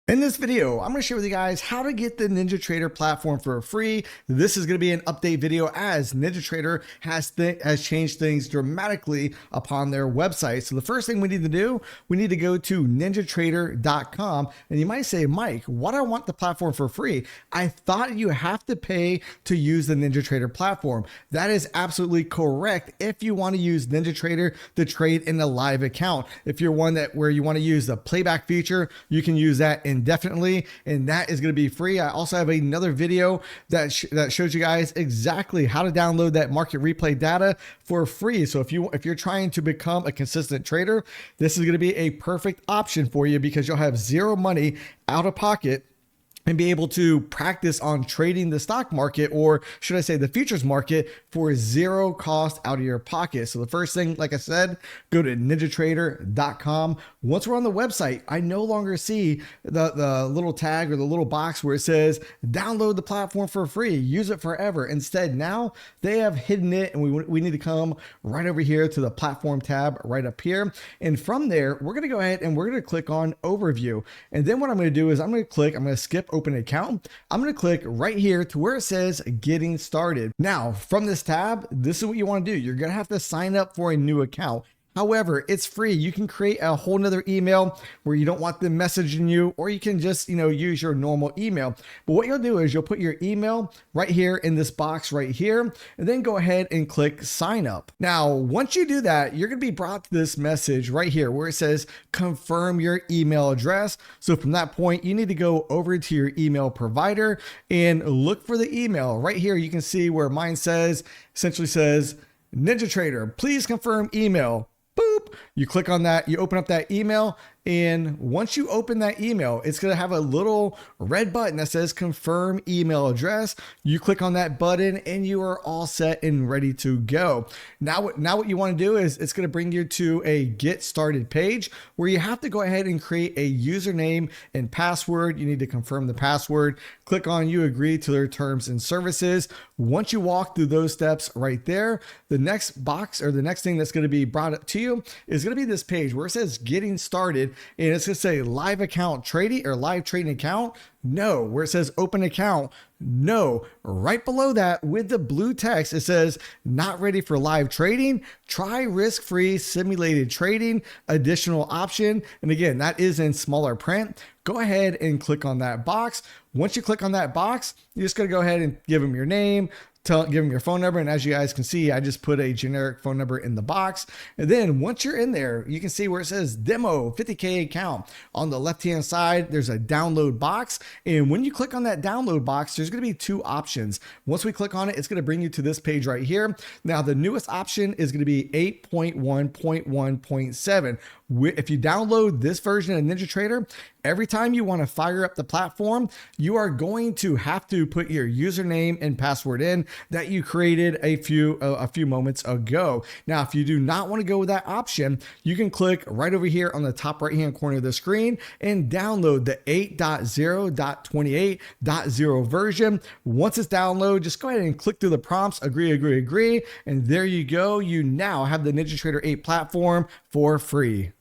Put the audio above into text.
In this video, I'm going to share with you guys how to get the NinjaTrader platform for free. This is going to be an update video as NinjaTrader has changed things dramatically upon their website. So the first thing we need to do, we need to go to NinjaTrader.com. And you might say, Mike, why do I want the platform for free? I thought you have to pay to use the NinjaTrader platform. That is absolutely correct if you want to use NinjaTrader to trade in a live account. If you're one where you want to use the playback feature, you can use that indefinitely, and that is going to be free. I also have another video that shows you guys exactly how to download that market replay data for free. So if you're trying to become a consistent trader, this is going to be a perfect option for you because you'll have zero money out of pocket and be able to practice on trading the stock market, or should I say the futures market, for zero cost out of your pocket. So the first thing, like I said, go to NinjaTrader.com. Once we're on the website, I no longer see the little tag or the little box where it says download the platform for free, use it forever. Instead, now they have hidden it, and we need to come right over here to the platform tab right up here. And from there, we're gonna go ahead and we're gonna click on overview. And then what I'm gonna do is I'm gonna skip open account. I'm going to click right here to where it says getting started. Now from this tab, this is what you want to do. You're going to have to sign up for a new account. However, it's free. You can create a whole nother email where you don't want them messaging you, or you can just, use your normal email. But what you'll do is you'll put your email right here in this box right here, and then go ahead and click sign up. Now, once you do that, you're going to be brought to this message right here where it says confirm your email address. So from that point, you need to go over to your email provider and look for the email right here. You can see where mine essentially says, NinjaTrader, please confirm email. Boop. You click on that, you open up that email, and once you open that email, it's going to have a little red button that says confirm email address. You click on that button and you are all set and ready to go. Now what you want to do is it's going to bring you to a get started page where you have to go ahead and create a username and password. You need to confirm the password. Click on you agree to their terms and services. Once you walk through those steps right there, the next box or the next thing that's going to be brought up to you is going to be this page where it says getting started. And it's going to say live account trading or live trading account. No. Where it says open account. No. Right below that with the blue text, it says not ready for live trading. Try risk-free simulated trading, additional option. And again, that is in smaller print. Go ahead and click on that box. Once you click on that box, you're just going to go ahead and give them your name, give them your phone number. And as you guys can see, I just put a generic phone number in the box. And then once you're in there, you can see where it says demo 50K account. On the left-hand side, there's a download box. And when you click on that download box, there's going to be two options. Once we click on it, it's going to bring you to this page right here. Now, the newest option is going to be 8.1.1.7. If you download this version of NinjaTrader, every time you want to fire up the platform, you are going to have to put your username and password in that you created a few moments ago. Now, if you do not want to go with that option, you can click right over here on the top right-hand corner of the screen and download the 8.0.28.0 version. Once it's downloaded, just go ahead and click through the prompts, agree, and there you go. You now have the NinjaTrader 8 platform for free.